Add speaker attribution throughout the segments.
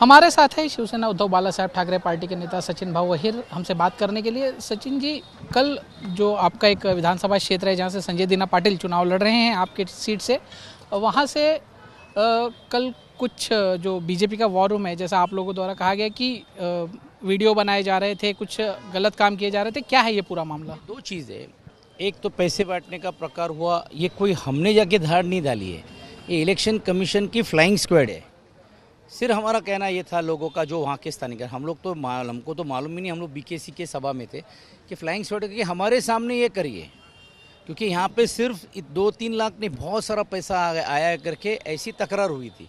Speaker 1: हमारे साथ है शिवसेना उद्धव बाला साहब ठाकरे पार्टी के नेता सचिन भाऊ अहिर हमसे बात करने के लिए। सचिन जी, कल जो आपका एक विधानसभा क्षेत्र है जहां से संजय दीना पाटिल चुनाव लड़ रहे हैं आपके सीट से, वहां से कल कुछ जो बीजेपी का वॉर रूम है, जैसा आप लोगों द्वारा कहा गया कि वीडियो बनाए जा रहे थे, कुछ गलत काम किए जा रहे थे, क्या है ये पूरा मामला?
Speaker 2: दो चीज़ है। एक तो पैसे बांटने का प्रकार हुआ, ये कोई हमने जाके धाड़ नहीं डाली है, ये इलेक्शन कमीशन की फ्लाइंग स्क्वाड है। सिर्फ हमारा कहना ये था लोगों का, जो वहाँ के स्थानीय, हम लोग तो हमको तो मालूम ही नहीं, हम लोग बीकेसी के सभा में थे कि फ्लाइंग स्क्वाड कि हमारे सामने ये करिए, क्योंकि यहाँ पे सिर्फ 2-3 लाख नहीं, बहुत सारा पैसा आया करके ऐसी तकरार हुई थी।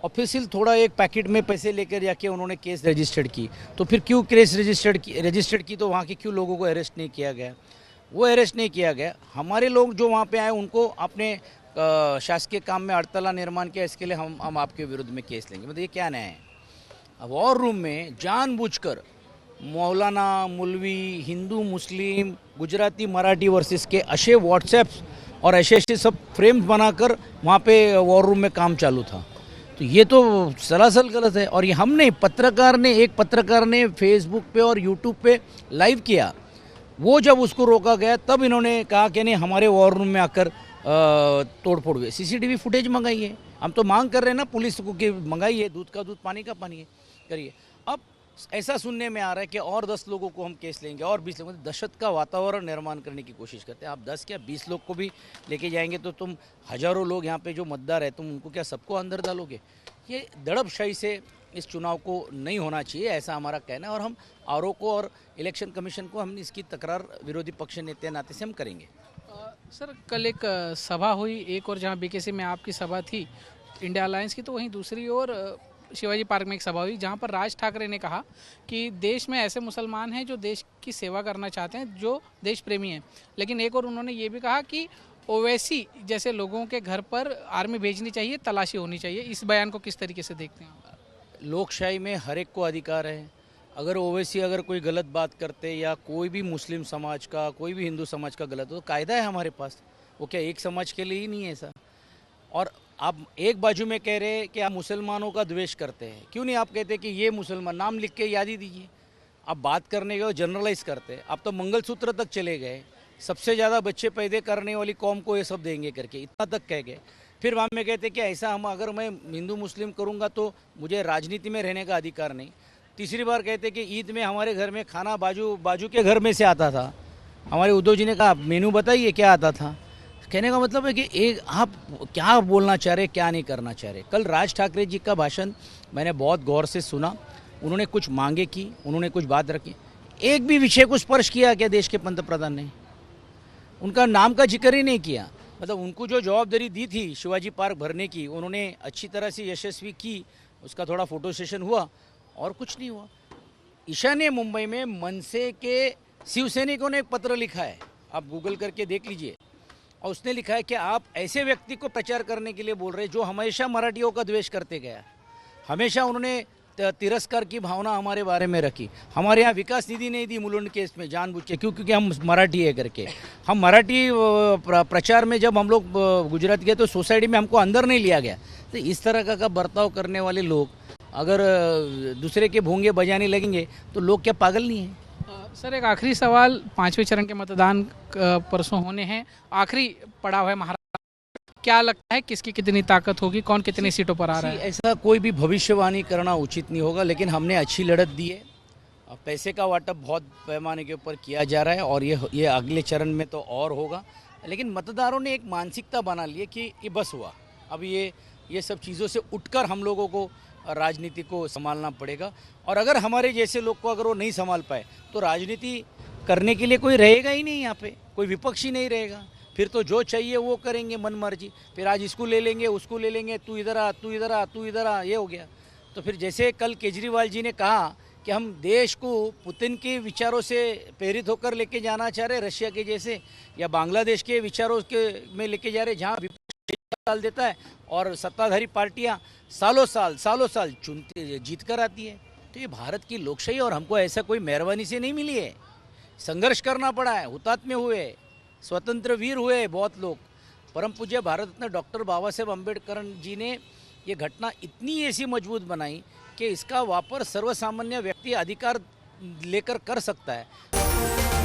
Speaker 2: और फिर सिर्फ थोड़ा एक पैकेट में पैसे लेकर जाके उन्होंने केस रजिस्टर्ड की, तो फिर क्यों केस रजिस्टर्ड की तो वहाँ के क्यों लोगों को अरेस्ट नहीं किया गया? वो अरेस्ट नहीं किया गया। हमारे लोग जो वहाँ पे आए उनको अपने शासकीय काम में अड़तला निर्माण किया, इसके लिए हम आपके विरुद्ध में केस लेंगे। मतलब ये क्या न्याय है? अब वॉर रूम में जानबूझकर मौलाना, मौलवी, हिंदू, मुस्लिम, गुजराती, मराठी वर्सेस के अशे व्हाट्सएप्स और ऐसे सब फ्रेम्स बनाकर वहाँ पे वॉर रूम में काम चालू था। तो ये तो सरासर गलत है। और ये हम नहीं, एक पत्रकार ने फेसबुक पे और यूट्यूब पे लाइव किया। वो जब उसको रोका गया तब इन्होंने कहा कि नहीं, हमारे वॉर रूम में आकर तोड़फोड़ हुई। सीसीटीवी फुटेज मंगाइए। हम तो मांग कर रहे हैं ना पुलिस को कि मंगाइए, दूध का दूध पानी का पानी है, करिए। अब ऐसा सुनने में आ रहा है कि और 10 लोगों को हम केस लेंगे और 20 लोगों, दहशत का वातावरण निर्माण करने की कोशिश करते हैं। आप 10 क्या 20 लोग को भी लेके जाएंगे तो तुम हजारों लोग यहाँ पे जो मतदार है, तुम उनको क्या सबको अंदर डालोगे? ये दड़बशाही से इस चुनाव को नहीं होना चाहिए, ऐसा हमारा कहना है। और हम आरोप को और इलेक्शन कमीशन को हम इसकी तकरार विरोधी पक्ष नेता नाते से हम करेंगे।
Speaker 1: सर, कल एक सभा हुई, एक और जहां बीकेसी में आपकी सभा थी इंडिया अलायंस की, तो वहीं दूसरी ओर शिवाजी पार्क में एक सभा हुई जहां पर राज ठाकरे ने कहा कि देश में ऐसे मुसलमान हैं जो देश की सेवा करना चाहते हैं, जो देश प्रेमी हैं। लेकिन एक और उन्होंने ये भी कहा कि ओवैसी जैसे लोगों के घर पर आर्मी भेजनी चाहिए, तलाशी होनी चाहिए। इस बयान को किस तरीके से देखते हैं आप?
Speaker 2: लोकशाही में हर एक को अधिकार है। अगर ओवैसी अगर कोई गलत बात करते या कोई भी मुस्लिम समाज का, कोई भी हिंदू समाज का गलत हो, तो कायदा है हमारे पास। वो क्या एक समाज के लिए ही नहीं है ऐसा? और आप एक बाजू में कह रहे हैं कि आप मुसलमानों का द्वेष करते हैं, क्यों नहीं आप कहते कि ये मुसलमान, नाम लिख के याद ही दीजिए। आप बात करने के जनरलाइज करते हैं। आप तो मंगलसूत्र तक चले गए, सबसे ज़्यादा बच्चे पैदा करने वाली कौम को ये सब देंगे करके इतना तक कह गए। फिर वहाँ में कहते कि ऐसा हम अगर मैं हिंदू मुस्लिम करूँगा तो मुझे राजनीति में रहने का अधिकार नहीं। तीसरी बार कहते कि ईद में हमारे घर में खाना बाजू के घर में से आता था। हमारे उद्धव जी ने कहा मेनू बताइए क्या आता था। कहने का मतलब है कि एक आप क्या बोलना चाह रहे, क्या नहीं करना चाह रहे। कल राज ठाकरे जी का भाषण मैंने बहुत गौर से सुना। उन्होंने कुछ मांगे की, उन्होंने कुछ बात रखी, एक भी विषय को स्पर्श किया क्या देश के पंतप्रधान ने? उनका नाम का जिक्र ही नहीं किया। मतलब उनको जो जवाबदारी दी थी शिवाजी पार्क भरने की, उन्होंने अच्छी तरह से यशस्वी की। उसका थोड़ा फोटो सेशन हुआ और कुछ नहीं हुआ। ईशान्य मुंबई में मनसे के शिवसैनिकों ने एक पत्र लिखा है, आप गूगल करके देख लीजिए। और उसने लिखा है कि आप ऐसे व्यक्ति को प्रचार करने के लिए बोल रहे हैं जो हमेशा मराठियों का द्वेष करते गया। हमेशा उन्होंने तिरस्कार की भावना हमारे बारे में रखी। हमारे यहाँ विकास निधि नहीं दी मुलुंड केस में जानबूझ के, क्योंकि हम मराठी है करके। हम मराठी प्रचार में जब हम लोग गुजरात गए तो सोसाइटी में हमको अंदर नहीं लिया गया। तो इस तरह का बर्ताव करने वाले लोग अगर दूसरे के भोंगे बजाने लगेंगे तो लोग क्या पागल नहीं हैं?
Speaker 1: सर, एक आखिरी सवाल, 5वें चरण के मतदान परसों होने हैं, आखिरी पड़ाव है महाराष्ट्र। क्या लगता है किसकी कितनी ताकत होगी, कौन कितनी सीटों पर आ रहा है?
Speaker 2: ऐसा कोई भी भविष्यवाणी करना उचित नहीं होगा, लेकिन हमने अच्छी लड़त दी है। पैसे का वाटप बहुत पैमाने के ऊपर किया जा रहा है और ये अगले चरण में तो और होगा। लेकिन मतदारों ने एक मानसिकता बना ली है कि ये बस हुआ, अब ये सब चीज़ों से उठकर हम लोगों को राजनीति को संभालना पड़ेगा। और अगर हमारे जैसे लोग को अगर वो नहीं संभाल पाए तो राजनीति करने के लिए कोई रहेगा ही नहीं, यहाँ पे कोई विपक्ष ही नहीं रहेगा। फिर तो जो चाहिए वो करेंगे मन मर्जी। फिर आज इसको ले लेंगे, उसको ले लेंगे, तू इधर आ, तू इधर आ, तू इधर आ, ये हो गया। तो फिर जैसे कल केजरीवाल जी ने कहा कि हम देश को पुतिन के विचारों से प्रेरित होकर लेके जाना चाह रहे, रशिया के जैसे, या बांग्लादेश के विचारों के में लेके जा रहे, जहाँ विपक्ष डाल देता है और सत्ताधारी पार्टियाँ सालों साल चुनते जीत कर आती है। तो ये भारत की लोकशाही, और हमको ऐसा कोई मेहरबानी से नहीं मिली है। संघर्ष करना पड़ा है, हुतात्मे हुए, स्वतंत्र वीर हुए बहुत लोग। परम पूज्य भारत रत्न डॉक्टर बाबा साहेब अम्बेडकर जी ने ये घटना इतनी ऐसी मजबूत बनाई कि इसका वापर सर्वसामान्य व्यक्ति अधिकार लेकर कर सकता है।